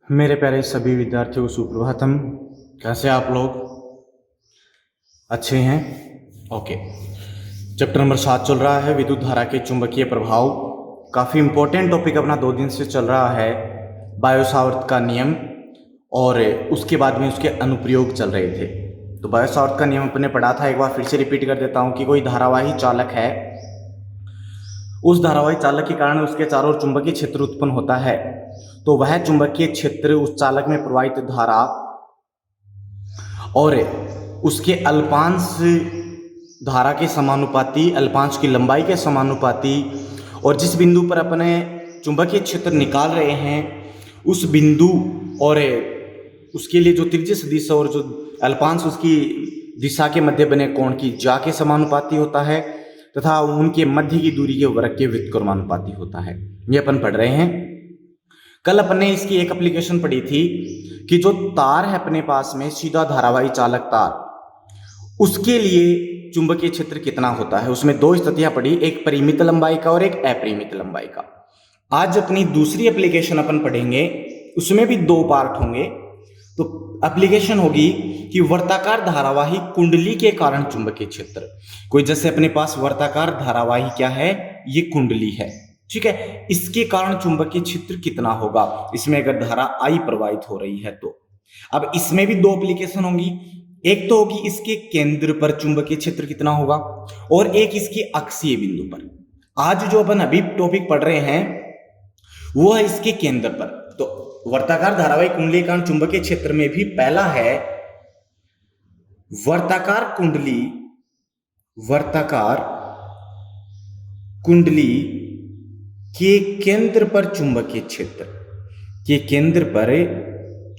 मेरे प्यारे सभी विद्यार्थियों को सुप्रभातम। कैसे आप लोग? अच्छे हैं? ओके। चैप्टर नंबर 7 चल रहा है, विद्युत धारा के चुंबकीय प्रभाव। काफ़ी इंपॉर्टेंट टॉपिक अपना 2 दिन से चल रहा है, बायो-सावर्त का नियम, और उसके बाद में उसके अनुप्रयोग चल रहे थे। तो बायो-सावर्त का नियम अपने पढ़ा था, एक बार फिर से रिपीट कर देता हूँ कि कोई धारावाही चालक है, उस धारावाही चालक के कारण उसके चारों ओर चुंबकीय क्षेत्र उत्पन्न होता है, तो वह चुंबकीय क्षेत्र उस चालक में प्रवाहित धारा और उसके अल्पांश धारा के समानुपाती, अल्पांश की लंबाई के समानुपाती, और जिस बिंदु पर अपने चुंबकीय क्षेत्र निकाल रहे हैं उस बिंदु और उसके लिए जो त्रिज्य सदिश और जो अल्पांश उसकी दिशा के मध्य बने कोण की ज्या के समानुपाती होता है, तथा उनके मध्य की दूरी के वर्ग के व्युत्क्रमानुपाती होता है। ये अपन पढ़ रहे हैं। कल अपन ने इसकी एक एप्लीकेशन पढ़ी थी कि जो तार है अपने पास में, सीधा धारावाही चालक तार, उसके लिए चुंबकीय क्षेत्र कितना होता है। उसमें 2 स्थितियां पढ़ी, एक परिमित लंबाई का और एक अपरिमित लंबाई का। आज अपनी दूसरी एप्लीकेशन अपन पढ़ेंगे, उसमें भी 2 पार्ट होंगे। तो एप्लीकेशन होगी कि वर्ताकार धारावाही कुंडली के कारण चुंबकीय क्षेत्र। कोई जैसे अपने पास वर्ताकार धारावाही क्या है, ये कुंडली है, ठीक है, इसके कारण चुंबकीय क्षेत्र कितना होगा, इसमें अगर धारा I प्रवाहित हो रही है तो। अब इसमें भी 2 एप्लीकेशन होंगी, एक तो होगी इसके केंद्र पर चुंबकीय क्षेत्र कितना होगा, और एक इसके अक्षीय बिंदु पर। आज जो अपन अभी टॉपिक पढ़ रहे हैं वो है इसके केंद्र पर। तो वर्ताकार धारावाही कुंडली के कारण चुंबकीय क्षेत्र में भी पहला है वर्ताकार कुंडली के केंद्र पर चुंबकीय क्षेत्र, के केंद्र पर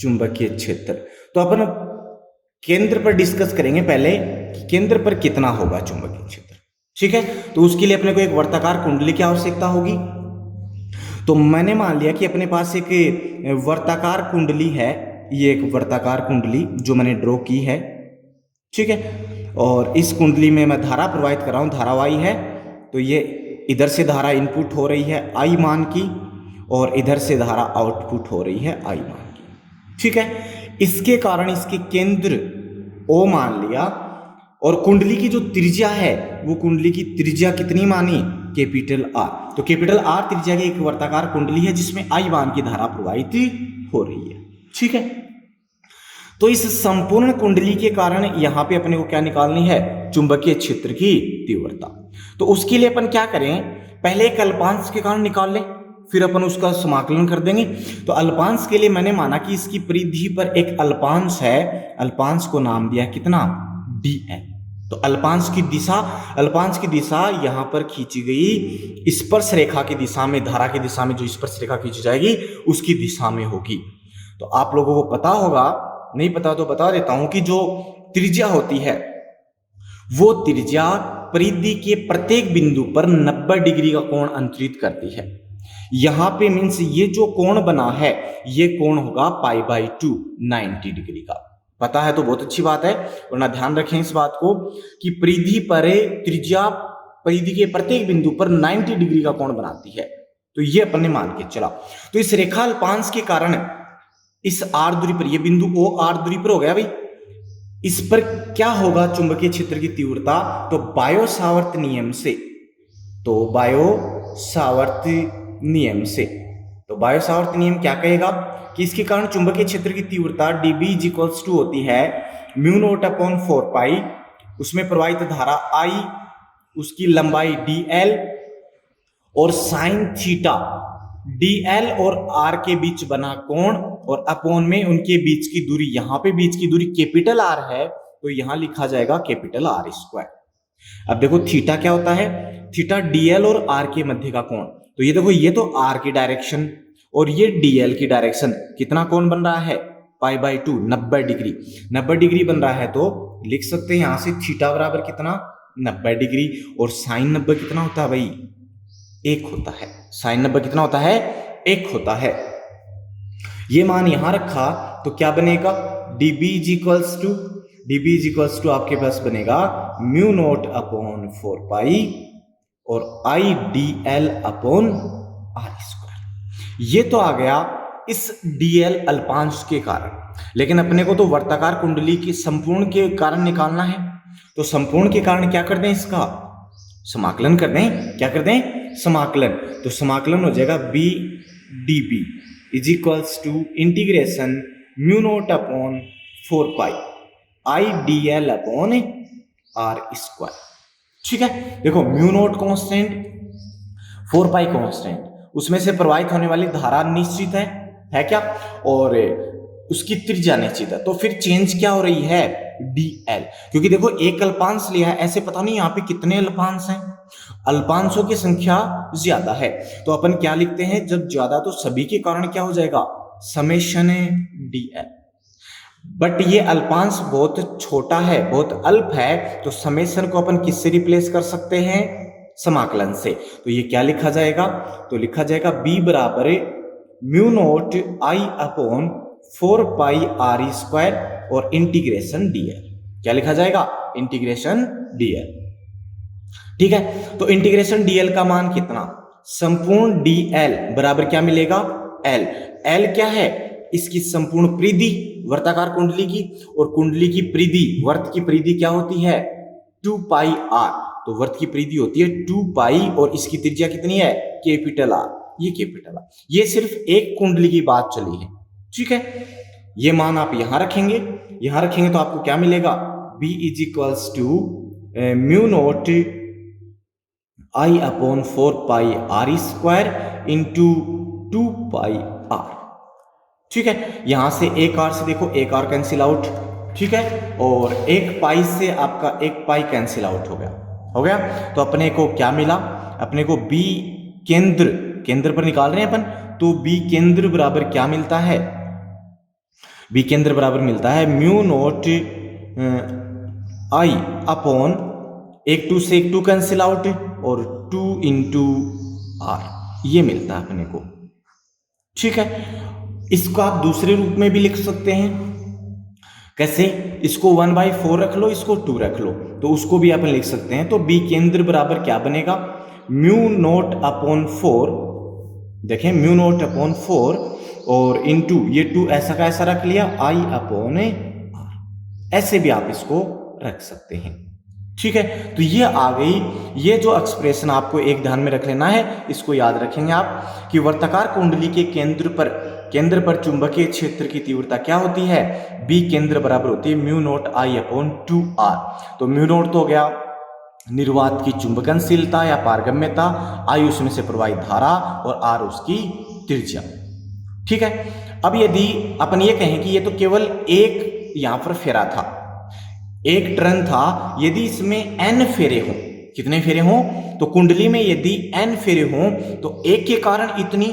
चुंबकीय क्षेत्र। तो अपन केंद्र पर डिस्कस करेंगे पहले कि केंद्र पर कितना होगा चुंबकीय क्षेत्र, ठीक है। तो उसके लिए अपने को एक वर्ताकार कुंडली की आवश्यकता होगी। तो मैंने मान लिया कि अपने पास एक वर्ताकार कुंडली है, ये एक वर्ताकार कुंडली जो मैंने ड्रॉ की है, ठीक है। और इस कुंडली में मैं धारा प्रवाहित कर रहा हूं, धारावाही है। तो ये इधर से धारा इनपुट हो रही है I मान की, और इधर से धारा आउटपुट हो रही है I मान की, ठीक है। इसके कारण इसके केंद्र O मान लिया, और कुंडली की जो त्रिज्या है वो कुंडली की त्रिज्या कितनी मानी, कैपिटल R। तो कैपिटल R त्रिज्या की एक वर्ताकार कुंडली है जिसमें I मान की धारा प्रवाहित हो रही है, ठीक है। तो इस संपूर्ण कुंडली के कारण यहां पे अपने को क्या निकालनी है, चुंबकीय क्षेत्र की तीव्रता। तो उसके लिए अपन क्या करें, पहले एक अल्पांश के कारण निकाल लें, फिर अपन उसका समाकलन कर देंगे। तो अल्पांश के लिए मैंने माना कि इसकी परिधि पर एक अल्पांश है, अल्पांश को नाम दिया कितना, dl। तो अल्पांश की दिशा यहां पर खींची गई स्पर्श रेखा की दिशा में, धारा की दिशा में जो स्पर्श रेखा खींची जाएगी उसकी दिशा में होगी। तो आप लोगों को पता होगा, नहीं पता तो बता देता हूं कि जो त्रिज्या होती है वो त्रिज्या परिधि के प्रत्येक बिंदु पर 90 डिग्री का कोण अंतरित करती है। यहां पे मीन्स ये जो कोण बना है ये कोण होगा π/2, 90 डिग्री का। पता है तो बहुत अच्छी बात है, वरना ध्यान रखें इस बात को कि परिधि पर त्रिज्या परिधि के प्रत्येक बिंदु पर 90 डिग्री का कोण बनाती है। तो ये अपन ने मान के चला। तो इस रेखा अल्पांश के कारण इस R दूरी पर, ये बिंदु O R दूरी पर हो गया भाई, इस पर क्या होगा चुंबकीय क्षेत्र की तीव्रता। तो बायो-सावर्त नियम से, बायो-सावर्त नियम क्या कहेगा कि इसके कारण चुंबकीय क्षेत्र की तीव्रता dB = होती है μ0/4π, उसमें प्रवाहित धारा I, उसकी लंबाई dl, और साइन थीटा, dl और r के बीच बना कोण, और अपॉन में उनके बीच की दूरी, यहां पे बीच की दूरी कैपिटल R है तो यहां लिखा जाएगा कैपिटल R²। अब देखो थीटा क्या होता है, थीटा dl और r के मध्य का कोण। तो ये देखो, ये तो r की डायरेक्शन और ये dl की डायरेक्शन, कितना कोण बन रहा है, π/2, 90 डिग्री। 90 डिग्री बन रहा है तो लिख सकते हैं यहां से थीटा बराबर कितना, 90 डिग्री, और साइन 90 कितना होता है भाई, 1 होता है। साइन 90 कितना होता है, 1 होता है। ये मान यहां रखा तो क्या बनेगा, dB = आपके पास बनेगा μ0/4π और I dl/r²। ये तो आ गया इस डीएल अल्पांश के कारण, लेकिन अपने को तो वर्ताकार कुंडली की संपूर्ण के कारण निकालना है। तो संपूर्ण के कारण क्या कर दें, इसका समाकलन कर दें। क्या कर दें, समाकलन। तो समाकलन हो जाएगा B D B is equals to integration mu naught upon 4 pi I D L upon R square. ठीक है, देखो mu naught constant, 4 pi constant, उसमें से प्रवाहित होने वाली धारा निश्चित है क्या, और उसकी त्रिज्या निश्चित है। तो फिर चेंज क्या हो रही है, dl, क्योंकि देखो एक अल्पांश लिया है, ऐसे पता नहीं यहाँ पे कितने अल्पांश हैं, अल्पांशों की संख्या ज्यादा है। तो अपन क्या लिखते हैं, जब ज्यादा तो सभी के कारण क्या हो जाएगा, समेशन dl। बट ये अल्पांश बहुत छोटा है, बहुत अल्प है, तो समेशन को अपन किससे रिप्लेस कर सकते हैं, समाकलन से। तो ये क्या लिखा जाएगा, तो लिखा जाएगा b बराबर mu naught I upon 4 pi R square और इंटीग्रेशन dl। क्या लिखा जाएगा, इंटीग्रेशन dl। ठीक है, तो इंटीग्रेशन dl का मान कितना, संपूर्ण dl बराबर क्या मिलेगा, l। l क्या है, इसकी संपूर्ण परिधि वर्ताकार कुंडली की, और कुंडली की परिधि, वर्त की परिधि क्या होती है, 2 पाई r। तो वर्त की परिधि होती है 2 पाई और इसकी त्रिज्या कितनी है, कैपिटल R। ये कैपिटल R, ये सिर्फ एक कुंडली की बात चली है। ठीक है, ये मान आप यहां रखेंगे, यहां रखेंगे तो आपको क्या मिलेगा, b is equals to mu naught I upon 4 pi R square into 2 pi r। ठीक है, यहां से एक आर से देखो, एक आर कैंसिल आउट। ठीक है, और एक पाई से आपका एक पाई कैंसिल आउट हो गया। तो अपने को क्या मिला, अपने को बी केंद्र पर निकाल रहे हैं अपन, तो बी केंद्र बराबर क्या मिलता है, बी केंद्र बराबर मिलता है म्यू नोट आई अपॉन एक 2 से एक 2 कैंसिल आउट और 2 इंटू आर, ये मिलता है अपने को। ठीक है, इसको आप दूसरे रूप में भी लिख सकते हैं, कैसे, इसको 1/4 रख लो, इसको 2 रख लो, तो उसको भी अपन लिख सकते हैं। तो बी केंद्र बराबर क्या बनेगा, म्यू नोट अपॉन 4, देखें म्यू नोट अपॉन 4 और इंटू ये 2 ऐसा का ऐसा रख लिया, आई अपॉन आर, ऐसे भी आप इसको रख सकते हैं। ठीक है, तो ये आ गई, ये जो एक्सप्रेशन आपको एक ध्यान में रख लेना है, इसको याद रखेंगे आप कि वर्ताकार कुंडली के केंद्र पर चुंबकीय क्षेत्र की तीव्रता क्या होती है, बी केंद्र बराबर होती है mu naught I upon 2r। तो म्यू नोट तो हो गया निर्वात की चुंबकनशीलता या पारगम्यता, आई उसमें से प्रवाहित धारा और आर उसकी त्रिज्या। ठीक है, अब यदि अपन ये कहें कि ये तो केवल एक यहां पर फेरा था, एक टर्न था, यदि इसमें n फेरे हों, कितने फेरे हों, तो कुंडली में यदि n फेरे हों तो एक के कारण इतनी,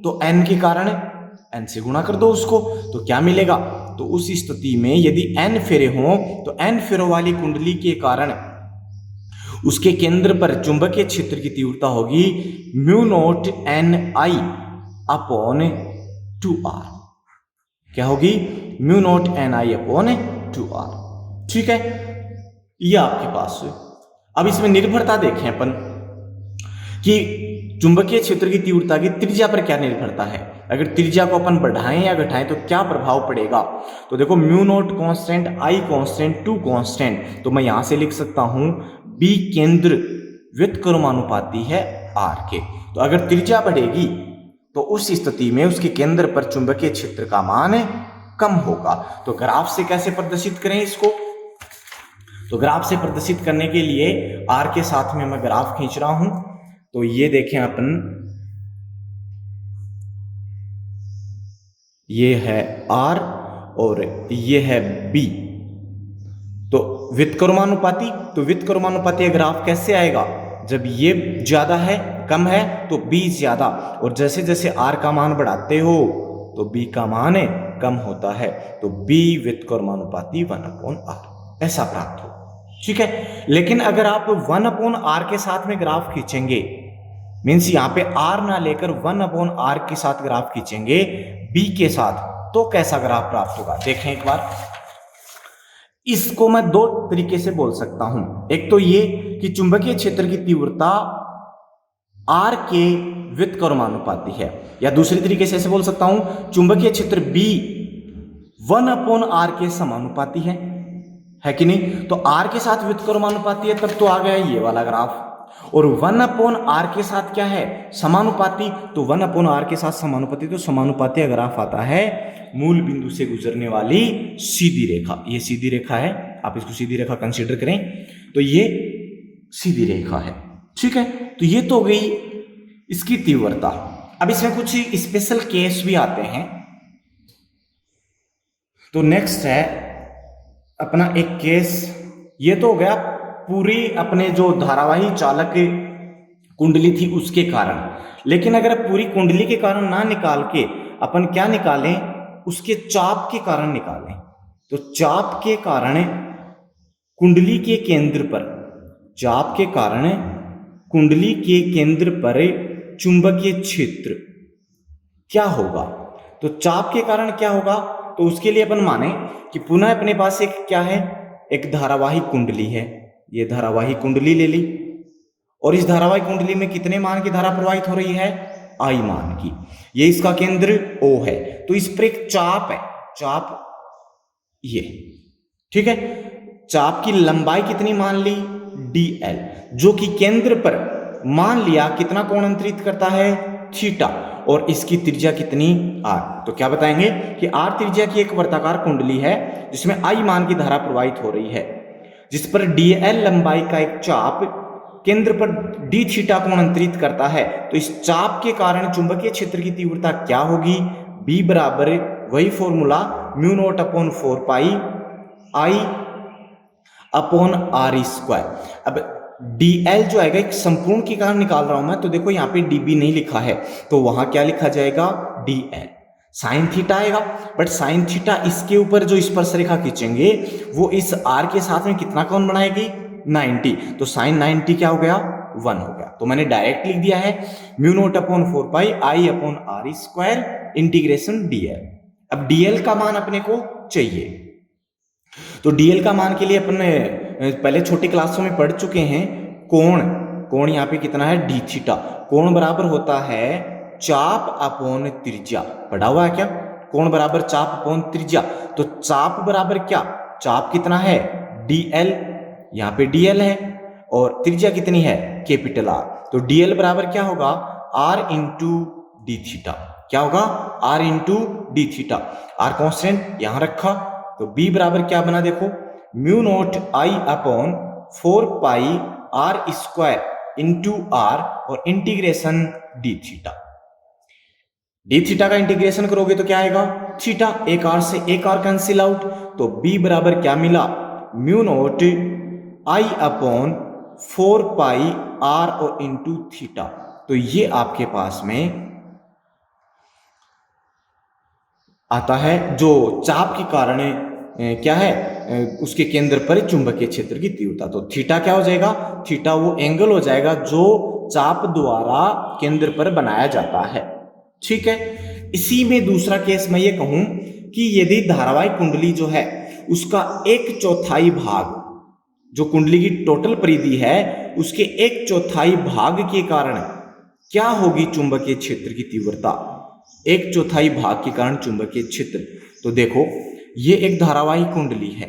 तो n के कारण n से गुणा कर दो उसको, तो क्या मिलेगा, तो उस स्थिति में यदि n फेरे हों तो n फेरों वाली कुंडली के कारण उसके केंद्र पर चुंबकीय क्षेत्र की तीव्रता होगी mu naught n i upon 2r। क्या होगी, mu naught n i upon 2r। ठीक है, ये आपके पास है। अब इसमें निर्भरता देखें अपन कि चुंबकीय क्षेत्र की तीव्रता की त्रिज्या पर क्या निर्भरता है, अगर त्रिज्या को अपन बढ़ाएं या घटाएं तो क्या प्रभाव पड़ेगा। तो देखो म्यू नोट कांस्टेंट, आई कांस्टेंट, 2 कांस्टेंट, तो मैं यहां से लिख सकता हूं बी केंद्र व्युत्क्रमानुपाती है आर के। तो अगर त्रिज्या बढ़ेगी तो उस स्थिति में उसके केंद्र पर चुंबकीय क्षेत्र का मान कम होगा। तो ग्राफ से कैसे प्रदर्शित करें इसको, तो ग्राफ से प्रदर्शित करने के लिए आर के साथ में मैं ग्राफ खींच रहा हूं। तो ये देखें अपन, ये है आर और ये है बी, तो व्युत्क्रमानुपाती, तो व्युत्क्रमानुपाती ग्राफ कैसे आएगा, जब ये ज्यादा है, कम है तो बी ज्यादा, और जैसे जैसे आर का मान बढ़ाते हो तो बी का मान कम होता है, तो बी व्युत्क्रमानुपाती 1/r ऐसा प्राप्त हो। ठीक है, लेकिन अगर आप 1/r के साथ में ग्राफ खींचेंगे, मीन्स यहां पे r ना लेकर 1/r के साथ ग्राफ खींचेंगे b के साथ, तो कैसा ग्राफ प्राप्त होगा, देखें एक बार। इसको मैं 2 तरीके से बोल सकता हूं, एक तो ये कि चुंबकीय क्षेत्र की तीव्रता आर के व्युत्क्रमानुपाती है, या दूसरी तरीके से ऐसे बोल सकता हूं चुंबकीय क्षेत्र बी 1/r के समानुपाती है कि नहीं। तो आर के साथ व्युत्क्रमानुपाती है, तब तो आ गया ये वाला ग्राफ। और 1/r के साथ क्या है, समानुपाती। तो 1/r के साथ समानुपाती, तो समानुपाती ग्राफ आता है मूल बिंदु से गुजरने वाली सीधी रेखा। ये सीधी रेखा है, आप इसको सीधी रेखा कंसीडर करें, तो ये सीधी रेखा है, ठीक है। तो ये तो हो गई इसकी तीव्रता। अब इसमें कुछ स्पेशल केस भी आते हैं। तो नेक्स्ट है अपना एक केस, ये तो हो गया पूरी अपने जो धारावाही चालक कुंडली थी उसके कारण। लेकिन अगर पूरी कुंडली के कारण ना निकाल के अपन क्या निकालें, उसके चाप के कारण निकालें। तो चाप के कारण कुंडली के केंद्र पर, चाप के कारण कुंडली के केंद्र पर चुंबकीय क्षेत्र क्या होगा। तो चाप के कारण क्या होगा, तो उसके लिए अपन माने कि पुनः अपने पास एक क्या है, एक धारावाही कुंडली है। ये धारावाही कुंडली ले ली, और इस धारावाही कुंडली में कितने मान की धारा प्रवाहित हो रही है, आई मान की। ये इसका केंद्र O है, तो इस पर एक चाप है, चाप ये, ठीक है। चाप की लंबाई कितनी मान ली, dl, जो कि केंद्र पर मान लिया कितना कोण अंतरित करता है, थीटा, और इसकी त्रिज्या कितनी, r। तो क्या बताएंगे कि r त्रिज्या की एक वर्ताकार कुंडली है जिसमें I मान की धारा प्रवाहित हो रही है, जिस पर dl लंबाई का एक चाप केंद्र पर d थीटा कोण अंतरित करता है। तो इस चाप के कारण चुंबकीय क्षेत्र की तीव्रता क्या होगी, B बराबर वही formula mu naught upon 4 pi I upon r square. अब dl जो आएगा एक संपूर्ण के कारण निकाल रहा हूं मैं, तो देखो यहाँ पे db नहीं लिखा है, तो वहां क्या लिखा जाएगा, dl साइन थीटा आएगा। बट साइन थीटा इसके ऊपर जो स्पर्श रेखा खींचेंगे वो इस r के साथ में कितना कोण बनाएगी, 90। तो साइन 90 क्या हो गया, 1 हो गया। तो मैंने डायरेक्ट लिख दिया है mu naught upon 4 pi I upon r square integration dl। अब dl का मान अपने को चाहिए, तो dl का मान के लिए अपन पहले छोटी क्लासों में पढ़ चुके हैं। कोण यहाँ पे कितना है, d थीटा। कोण बराबर होता है चाप अपॉन त्रिज्या, पढ़ा हुआ है क्या, कोण बराबर चाप अपॉन त्रिज्या। तो चाप बराबर क्या, चाप कितना है, dl, यहाँ पे dl है, और त्रिज्या कितनी है, कैपिटल R। तो dl बराबर क्या होगा, r इंटू डी थीटा। क्या होगा, r into D theta. r constant यहां रखा, तो b बराबर क्या बना, देखो mu naught I upon 4 pi r square into r और integration D theta. D theta का इंटीग्रेशन करोगे तो क्या आएगा, थीटा, एक r से एक r कैंसिल आउट। तो b बराबर क्या मिला, mu naught I upon 4 pi r और इंटू थीटा। तो ये आपके पास में आता है जो चाप के कारण क्या है, उसके केंद्र पर चुंबकीय क्षेत्र की तीव्रता। तो थीटा क्या हो जाएगा, थीटा वो एंगल हो जाएगा जो चाप द्वारा केंद्र पर बनाया जाता है, ठीक है। इसी में दूसरा केस मैं ये कहूं कि यदि धारावाही कुंडली जो है उसका 1/4 भाग, जो कुंडली की टोटल परिधि है उसके 1/4 भाग के कारण क्या होगी चुंबकीय क्षेत्र की तीव्रता, 1/4 भाग के कारण चुंबकीय क्षेत्र। तो देखो ये एक धारावाही कुंडली है,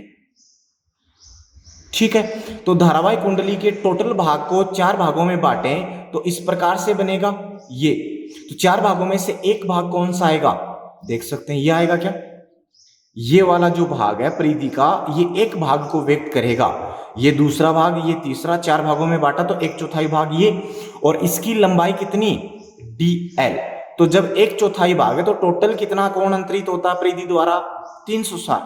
ठीक है। तो धारावाही कुंडली के टोटल भाग को 4 भागों में बांटें तो इस प्रकार से बनेगा ये। तो 4 भागों में से एक भाग कौन सा आएगा, देख सकते हैं, ये आएगा क्या, ये वाला जो भाग है परिधि का, ये एक भाग को व्यक्त करेगा, ये दूसरा भाग, ये तीसरा, 4 भागों में बांटा तो 1/4 भाग ये, और इसकी लंबाई कितनी, dl। तो जब 1/4 भाग है तो टोटल कितना कोण अंतरित होता है परिधि द्वारा, 360।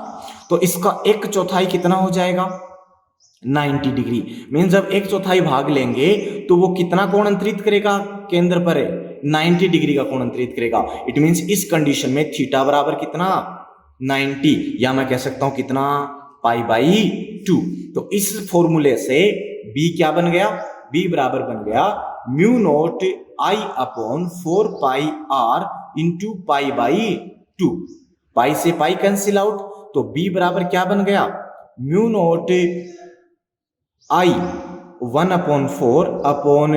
तो इसका 1/4 कितना हो जाएगा, 90 डिग्री। मीन जब 1/4 भाग लेंगे तो वो कितना कोण अंतरित करेगा, केंद्र पर 90 डिग्री का कोण अंतरित करेगा। इट मीन्स इस कंडीशन में थीटा बराबर कितना, 90, या मैं कह सकता हूं कितना, π/2। तो इस फॉर्मूले से b क्या बन गया, b बराबर बन गया mu naught I upon 4 pi r into π/2। Pi से पाई कैंसिल आउट, तो b बराबर क्या बन गया, mu naught I 1/4 upon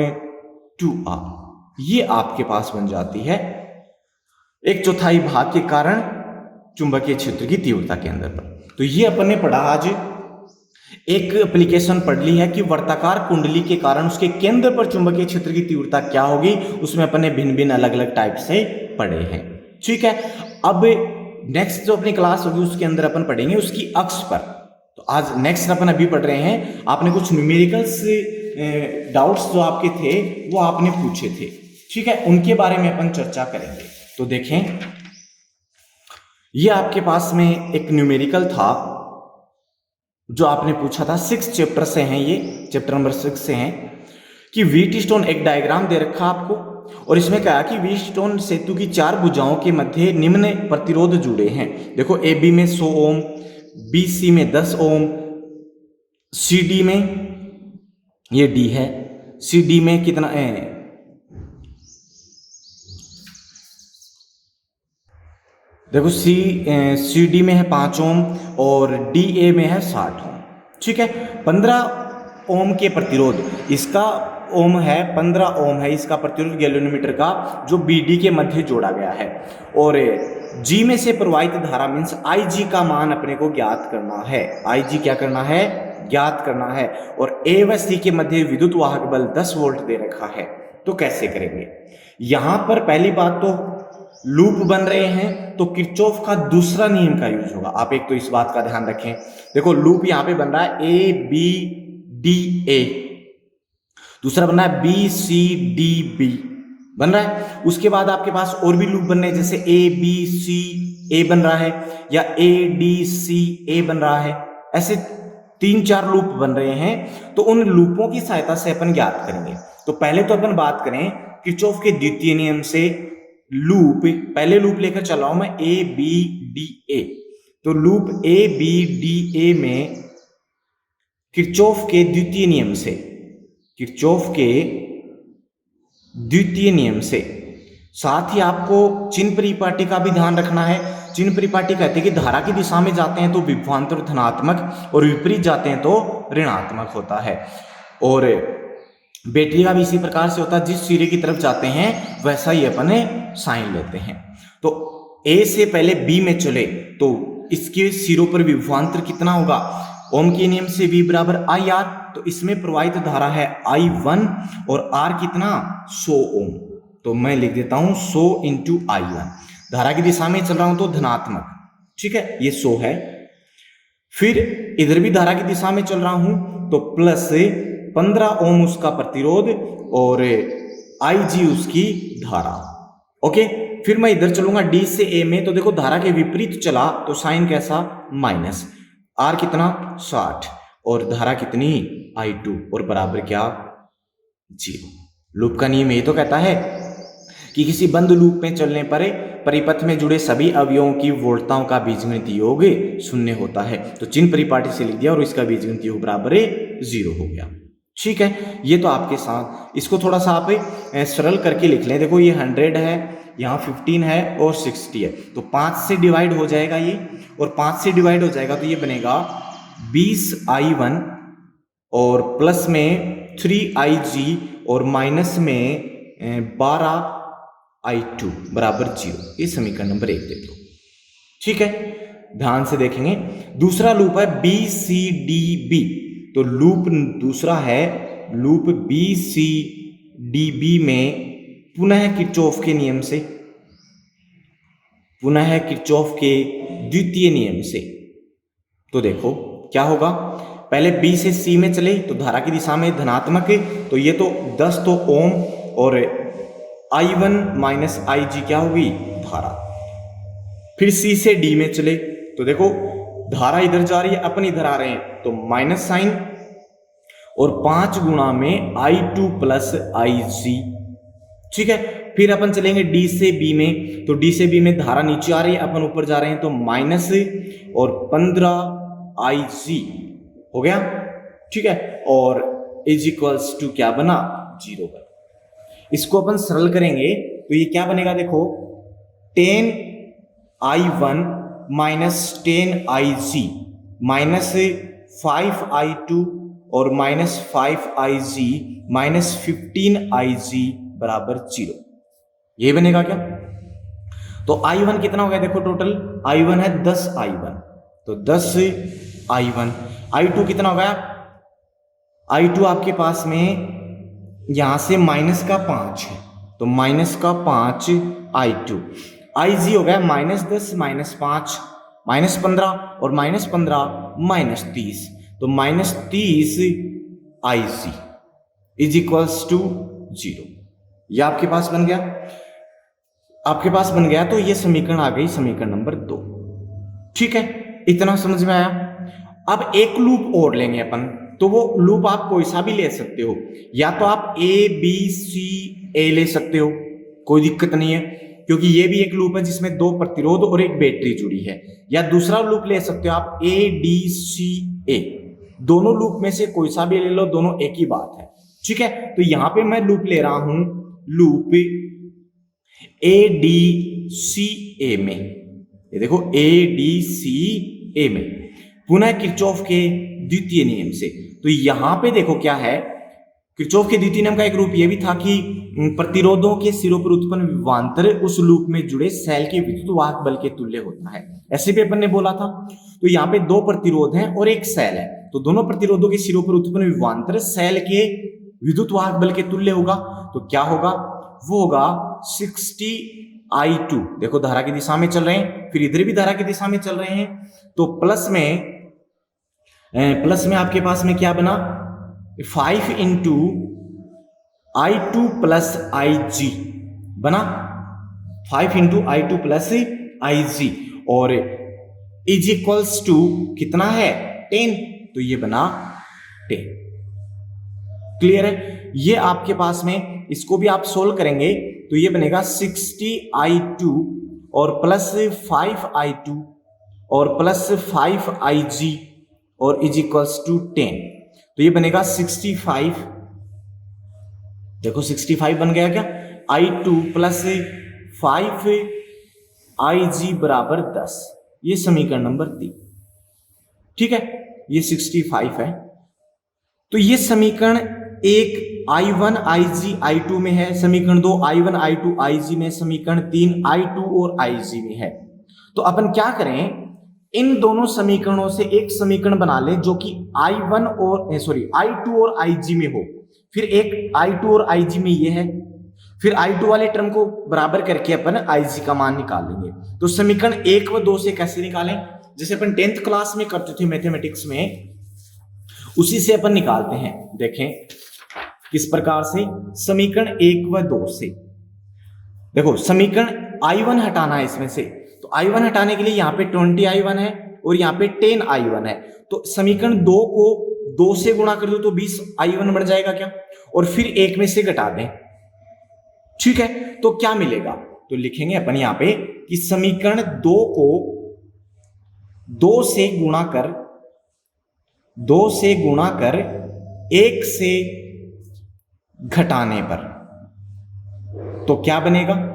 2r। ये आपके पास बन जाती है 1/4 भाग के कारण चुंबकीय क्षेत्र की तीव्रता केंद्र पर। तो ये अपन ने पढ़ा आज, एक एप्लीकेशन पढ़ ली है कि वर्ताकार कुंडली के कारण उसके केंद्र पर चुंबकीय क्षेत्र की तीव्रता क्या होगी, उसमें अपन ने भिन्न भिन्न अलग अलग टाइप से पढ़े हैं। ठीक है, अब नेक्स्ट जो अपनी क्लास होगी उसके अंदर अपन पढ़ेंगे उसकी अक्ष पर। तो आज नेक्स्ट अपन अभी पढ़ रहे हैं, आपने कुछ न्यूमेरिकल्स डाउट्स जो आपके थे वो आपने पूछे थे, ठीक है, उनके बारे में अपन चर्चा करेंगे। तो देखें, ये आपके पास में एक न्यूमेरिकल था जो आपने पूछा था, 6 चैप्टर से हैं, ये चैप्टर नंबर 6 से हैं, कि व्हीट स्टोन, एक डायग्राम दे रखा आपको और इसमें कहा कि व्हीट स्टोन सेतु की 4 भुजाओं के मध्य निम्न प्रतिरोध जुड़े हैं। देखो, ए बी में 100 ओम, बी सी में 10 ओम, सी डी में, ये डी है, सी डी में कितना है, देखो सी डी में है 5 ओम और डी ए में है 60 ओम। ठीक है, 15 ओम के प्रतिरोध, इसका ओम है 15 ओम है इसका प्रतिरोध गैल्वेनोमीटर का, जो बी डी के मध्य जोड़ा गया है। और जी में से प्रवाहित धारा मीन्स आई जी का मान अपने को ज्ञात करना है, आई जी क्या करना है, ज्ञात करना है। और ए व सी के मध्य विद्युत वाहक बल 10 वोल्ट दे रखा है। तो कैसे करेंगे, यहां पर पहली बात तो लूप बन रहे हैं तो किरचॉफ का दूसरा नियम का यूज होगा। आप एक तो इस बात का ध्यान रखें, देखो लूप यहां पे बन रहा है ए बी डी ए, दूसरा बन रहा है बी सी डी बी बन रहा है। उसके बाद आपके पास और भी लूप बन रहे हैं, जैसे ए बी सी ए बन रहा है या ए डी सी ए बन रहा है, ऐसे 3-4 लूप बन रहे हैं। तो उन लूपों की सहायता से अपन ज्ञात करेंगे। तो पहले तो अपन बात करें किरचॉफ के द्वितीय नियम से, लूप, पहले लूप लेकर चल रहा हूं मैं ए बी डी ए। तो loop A B D A में किरचॉफ के द्वितीय नियम से, किरचॉफ के द्वितीय नियम से, साथ ही आपको चिन्ह परिपाटी का भी ध्यान रखना है। चिन्ह परिपाटी कहते हैं कि धारा की दिशा में जाते हैं तो विभवांतर धनात्मक और विपरीत जाते हैं तो ऋणात्मक होता है। और बैटरी का भी इसी प्रकार से होता है, जिस सिरे की तरफ जाते हैं वैसा ही अपन साइन लेते हैं। तो ए से पहले बी में चले तो इसके सिरों पर विभवांतर कितना होगा, ओम के नियम से V बराबर आई आर। तो इसमें प्रवाहित धारा है I1 और R कितना 100 ओम। तो मैं लिख देता हूं 100 इंटू I1, धारा की दिशा में चल रहा हूं तो धनात्मक, ठीक है, ये 100 है। फिर इधर भी धारा की दिशा में चल रहा हूं तो प्लस 15 ओम उसका प्रतिरोध और IG उसकी धारा। ओके, फिर मैं इधर चलूंगा D से A में, तो देखो धारा के विपरीत चला तो साइन कैसा, माइनस, R कितना 60 और धारा कितनी I2 और बराबर क्या 0। लूप का नियम ये तो कहता है कि किसी बंद लूप में चलने पर परिपथ में जुड़े सभी अवयवों की वोल्टताओं का बीजगणित योग 0 होता है। तो चिन्ह परिपाटी से लिख दिया और इसका बीजगणित योग बराबर 0 हो गया। ठीक है, ये तो आपके साथ, इसको थोड़ा सा आप सरल करके लिख लें। देखो ये 100 है, यहाँ 15 है और 60 है, तो 5 से डिवाइड हो जाएगा ये, और 5 से डिवाइड हो जाएगा तो ये बनेगा 20I1 और प्लस में 3IG और माइनस में 12I2 बराबर 0। ये समीकरण नंबर 1 दे दो। ठीक है, ध्यान से देखेंगे। दूसरा लूप है BCDB, तो लूप दूसरा है लूप BCDB में पुनः किरचॉफ के नियम से, पुनः किरचॉफ के द्वितीय नियम से। तो देखो क्या होगा, पहले B से C में चले तो धारा की दिशा में धनात्मक है, तो ये तो 10 तो ओम और I1 माइनस IG क्या होगी, धारा। फिर C से D में चले तो देखो धारा इधर जा रही है, अपन इधर आ रहे हैं, तो माइनस साइन और 5 गुणा में I2 प्लस IG। ठीक है, फिर अपन चलेंगे D से B में, तो D से B में धारा नीचे आ रही है, अपन ऊपर जा रहे हैं, तो माइनस और 15IG हो गया। ठीक है, और इज इक्वल्स टू क्या बना, 0 बना। इसको अपन सरल करेंगे तो ये क्या बनेगा, देखो 10I1 minus 10IG minus 5I2 और माइनस 5IG माइनस 15IG बराबर 0। ये बनेगा क्या? तो I1 कितना हो गया देखो, टोटल I1 है 10 I1, तो 10 I1। I2 कितना हो गया? I2 आपके पास में यहां से माइनस का 5 है, तो माइनस का 5 I2। IG हो गया -10 -5 -15 और -15 -30, तो -30 IG इज इक्वल्स टू 0। ये आपके पास बन गया, आपके पास बन गया। तो ये समीकरण आ गई, समीकरण नंबर 2। ठीक है, इतना समझ में आया। अब एक लूप और लेंगे अपन, तो वो लूप आप कोई सा भी ले सकते हो, या तो आप ABCA ले सकते हो, कोई दिक्कत नहीं है, क्योंकि ये भी एक लूप है जिसमें 2 प्रतिरोध और एक बैटरी जुड़ी है। या दूसरा लूप ले सकते हो आप ADCA, दोनों लूप में से कोई सा भी ले लो, दोनों एक ही बात है। ठीक है, तो यहां पे मैं लूप ले रहा हूं, लूप ADCA में, ये देखो ADCA में, पुनः किरचॉफ के द्वितीय नियम से। तो यहां पे देखो क्या है, किरचॉफ के द्वितीय नियम का एक रूप यह भी था कि प्रतिरोधों के सिरों पर उत्पन्न विभवांतर उस लूप में जुड़े सेल के विद्युत वाहक बल के तुल्य होता है, ऐसे भी अपन ने बोला था। तो यहाँ पे 2 प्रतिरोध हैं और एक सेल है, तो दोनों प्रतिरोधों के सिरों पर उत्पन्न विभवांतर सेल के विद्युत वाहक बल के तुल्य होगा। तो क्या होगा? वो होगा 60I2, देखो धारा की दिशा में चल रहे हैं, फिर इधर भी धारा की दिशा में चल रहे हैं, तो प्लस में आपके पास में क्या बना, 5 इंटू I2 प्लस IG बना, 5 इंटू I2 प्लस IG, और इज इक्वल्स टू कितना है 10, तो ये बना 10। क्लियर है? ये आपके पास में, इसको भी आप सोल्व करेंगे तो ये बनेगा 60I2 और प्लस 5I2 और प्लस 5IG और इज इक्वल्स टू 10, तो ये बनेगा 65। देखो 65 बन गया क्या? I2 प्लस 5IG बराबर 10, ये समीकरण नंबर 3। ठीक है, ये 65 है। तो ये समीकरण 1 I1 IG I2 में है, समीकरण 2 I1 I2 IG में, समीकरण 3 I2 और IG में है। तो अपन क्या करें, इन दोनों समीकरणों से एक समीकरण बना ले जो कि I2 और IG में हो, फिर एक I2 और IG में ये है, फिर I2 वाले टर्म को बराबर करके अपन IG का मान निकाल लेंगे। तो समीकरण 1 व 2 से कैसे निकालें, जैसे अपन 10th क्लास में करते थे मैथमेटिक्स में, उसी से अपन निकालते हैं। देखें किस प्रकार से, समीकरण 1 व 2 से। देखो समीकरण I1 हटाना है इसमें से, तो I1 हटाने के लिए यहाँ पे 20I1 है और यहाँ पे 10I1 है, तो समीकरण 2 को 2 से गुणा कर दो तो 20I1 बन जाएगा क्या, और फिर 1 में से घटा दें। ठीक है, तो क्या मिलेगा, तो लिखेंगे अपन यहाँ पे कि समीकरण 2 को 2 से गुणा कर 1 से घटाने पर, तो क्या बनेगा,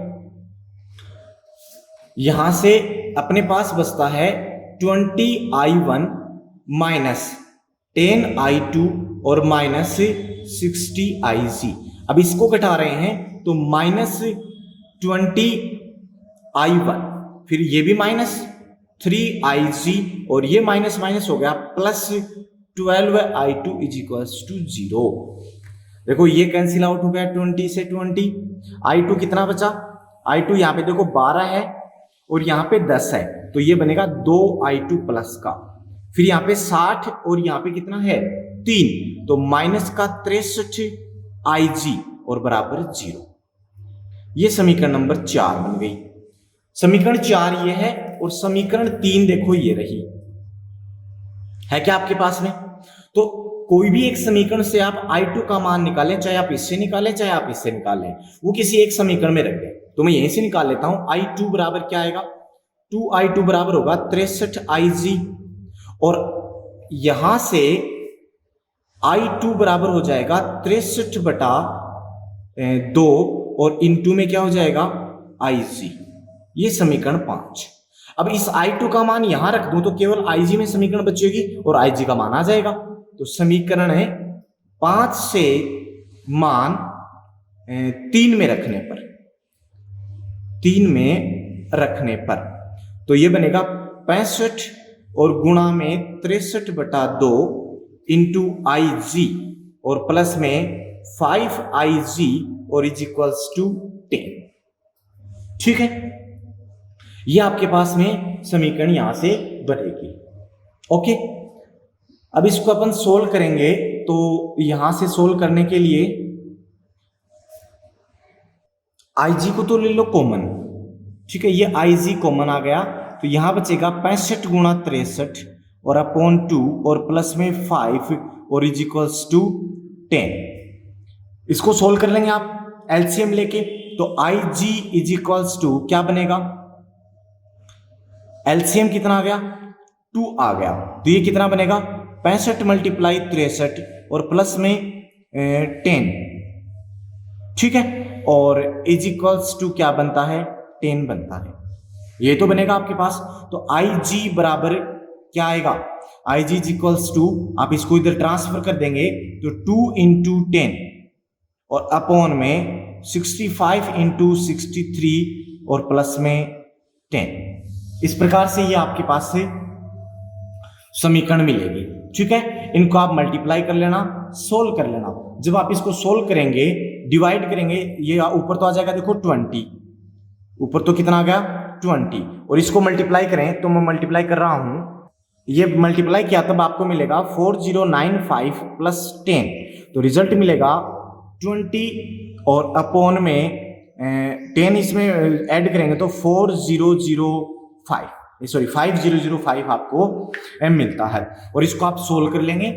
यहां से अपने पास बचता है 20I1 माइनस 10I2 और माइनस 60IG। अब इसको घटा रहे हैं तो माइनस 20I1, फिर ये भी माइनस 3IG और ये माइनस माइनस हो गया plus 12I2 is equals to 0। देखो ये कैंसिल आउट हो गया 20 से 20, I2 कितना बचा, I2 यहाँ पे देखो 12 है और यहाँ पे 10 है, तो ये बनेगा 2I2 प्लस का, फिर यहाँ पे 60 और यहाँ पे कितना है 3, तो माइनस का 63IG और बराबर 0। ये समीकरण नंबर 4 बन गई। समीकरण 4 ये है और समीकरण 3 देखो ये रही है क्या आपके पास में। तो कोई भी एक समीकरण से आप I2 का मान निकालें, चाहे आप इससे निकालें चाहे आप इससे निकालें, वो किसी एक समीकरण में रख दें। तो मैं यहीं से निकाल लेता हूं, I2 बराबर क्या आएगा, 2I2 बराबर होगा 63IG और यहां से I2 बराबर हो जाएगा 63/2 और इनटू में क्या हो जाएगा IG। ये समीकरण 5। अब इस I2 का मान यहां रख दूं तो केवल IG में समीकरण बचेगी और IG का मान आ जाएगा। तो समीकरण है 5 से मान 3 में रखने पर, 3 में रखने पर तो ये बनेगा 65 और गुणा में 63/2 इंटू IG और प्लस में 5IG और इज इक्वल्स टू 10। ठीक है, ये आपके पास में समीकरण यहां से बनेगी। ओके, अब इसको अपन सोल्व करेंगे तो यहां से सोल्व करने के लिए IG को तो ले लो कॉमन। ठीक है, ये IG कॉमन आ गया तो यहां बचेगा 65 गुणा 63 और अपॉन 2 और प्लस में 5 और इज इक्वल्स टू 10। इसको सोल्व कर लेंगे आप एलसीएम लेके, तो IG इज इक्वल्स टू क्या बनेगा, एलसीएम कितना आ गया 2 आ गया, तो ये कितना बनेगा 65 मल्टीप्लाई 63 और प्लस में 10। ठीक है, और इज इक्वल्स टू क्या बनता है 10 बनता है, ये तो बनेगा आपके पास। तो IG बराबर क्या आएगा, IG इज इक्वल्स टू, आप इसको इधर ट्रांसफर कर देंगे तो 2 इंटू 10 और अपॉन में 65 इंटू 63 और प्लस में 10। इस प्रकार से ये आपके पास से समीकरण मिलेगी। ठीक है, इनको आप मल्टीप्लाई कर लेना, सोल्व कर लेना। जब आप इसको सोल्व करेंगे, डिवाइड करेंगे, ये ऊपर तो आ जाएगा देखो 20, ऊपर तो कितना आ गया 20, और इसको मल्टीप्लाई करें तो मैं मल्टीप्लाई कर रहा हूं, ये मल्टीप्लाई किया तब आपको मिलेगा 4095 प्लस 10, तो रिजल्ट मिलेगा 20 और अपॉन में 10 इसमें ऐड करेंगे तो 5005 आपको मिलता है। और इसको आप सोल्व कर लेंगे,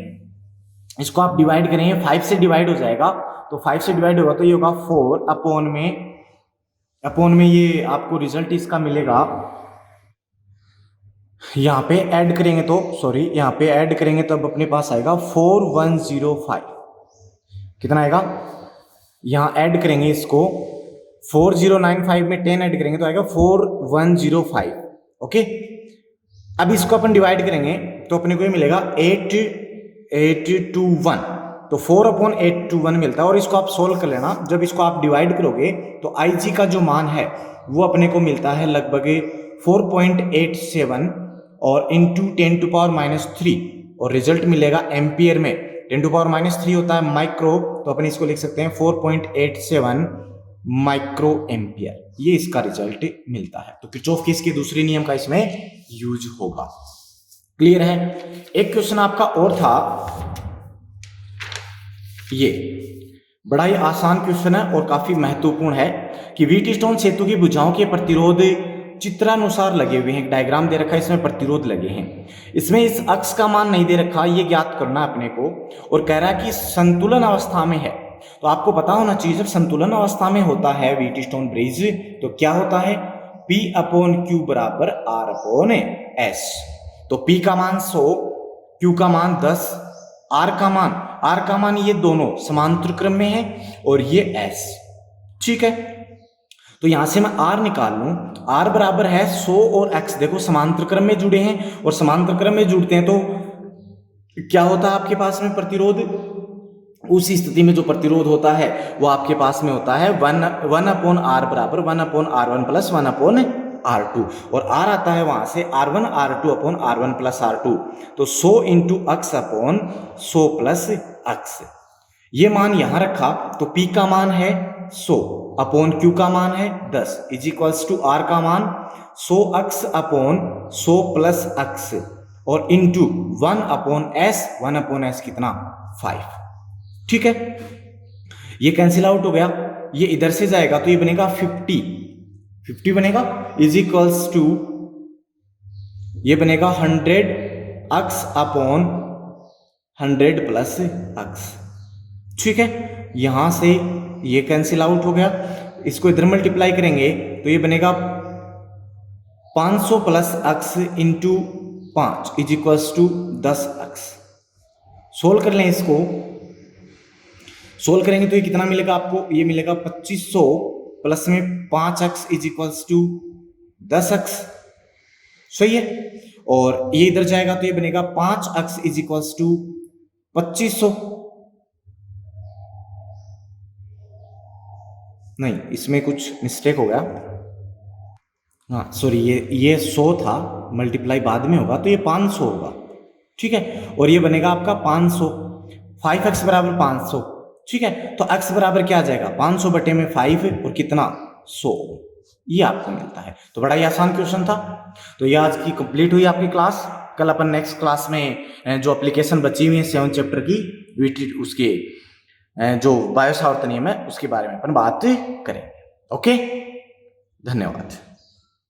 इसको आप डिवाइड करेंगे, 5 से डिवाइड हो जाएगा, तो 5 से डिवाइड होगा तो ये होगा 4 अपॉन में ये आपको रिजल्ट इसका मिलेगा, यहाँ पे ऐड करेंगे तो यहाँ पे ऐड करेंगे तो अब अपने पास आएगा 4105। कितना आएगा, यहाँ ऐड करेंगे इसको 4095 में 10 ऐड करेंगे तो आएगा 4105। ओके, अब इसको अपन डिवाइड करेंगे तो अपने को ये मिलेगा 8821, तो 4/821 मिलता है। और इसको आप सोल्व कर लेना, जब इसको आप डिवाइड करोगे तो IG का जो मान है वो अपने को मिलता है लगभग 4.87 और इंटू 10⁻³ और रिजल्ट मिलेगा एम्पियर में, 10⁻³ होता है माइक्रो, तो अपन इसको लिख सकते हैं 4.87 माइक्रो एम्पियर, ये इसका रिजल्ट मिलता है। तो किरचॉफ के इसके दूसरे नियम का इसमें यूज होगा। क्लियर है। एक क्वेश्चन आपका और था, ये बड़ा ही आसान क्वेश्चन है और काफी महत्वपूर्ण है कि व्हीटस्टोन सेतु की भुजाओं के प्रतिरोध चित्रानुसार लगे हुए हैं, डायग्राम दे रखा है, इसमें प्रतिरोध लगे हैं, इसमें इस अक्ष का मान नहीं दे रखा, ये ज्ञात करना अपने को, और कह रहा है कि संतुलन अवस्था में है। तो आपको पता होना चाहिए जब संतुलन अवस्था में होता है व्हीटस्टोन ब्रिज तो क्या होता है, P/Q बराबर R/S। तो P का मान 100, Q का मान 10, R का मान ये दोनों समांतर क्रम में है और ये S। ठीक है, तो यहां से मैं R निकाल लूं, R बराबर है 100 और X, देखो समांतर क्रम में जुड़े हैं और समांतर क्रम में जुड़ते हैं तो क्या होता है आपके पास में प्रतिरोध, उस स्थिति में जो प्रतिरोध होता है वो आपके पास में होता है 1/R बराबर 1/R1 प्लस 1/R2, और R आता है वहां से R1 R2/R1 प्लस R2, तो 100 इंटू अक्स अपॉन 100 प्लस अक्स। ये मान यहां रखा तो P का मान है 100 अपॉन Q का मान है 10 इज इक्वल्स टू R का मान 100 अक्स अपॉन 100 प्लस अक्स और इंटू 1/S कितना 5। ठीक है, ये कैंसिल आउट हो गया, ये इधर से जाएगा तो ये बनेगा 50 बनेगा इज इक्वल्स टू, ये बनेगा 100 अक्स अपॉन 100 प्लस अक्स। ठीक है, यहां से ये कैंसिल आउट हो गया, इसको इधर मल्टीप्लाई करेंगे तो ये बनेगा 500 प्लस अक्स इंटू 5 इज इक्वल्स टू 10 अक्स। सोल्व कर लें, इसको सोल्व करेंगे तो ये कितना मिलेगा आपको, ये मिलेगा 2500 प्लस में 5 अक्स इज इक्वल्स टू 10 अक्स। सही है, और ये इधर जाएगा तो ये बनेगा 5 अक्स इज इक्वल्स टू 2500। नहीं, इसमें कुछ मिस्टेक हो गया। हाँ सॉरी, ये 100 था, मल्टीप्लाई बाद में होगा तो ये 500 होगा, ठीक है। और ये बनेगा आपका 500, 5x बराबर 500, ठीक है। तो x बराबर क्या आ जाएगा, 500 बटे में 5 और कितना 100, ये आपको मिलता है। तो बड़ा ही आसान क्वेश्चन था। तो ये आज की कंप्लीट हुई आपकी क्लास। कल अपन नेक्स्ट क्लास में जो एप्लीकेशन बची हुई है 7 चैप्टर की उसके जो बायो सावर्त नियम है उसके बारे में अपन बात करेंगे। ओके, धन्यवाद।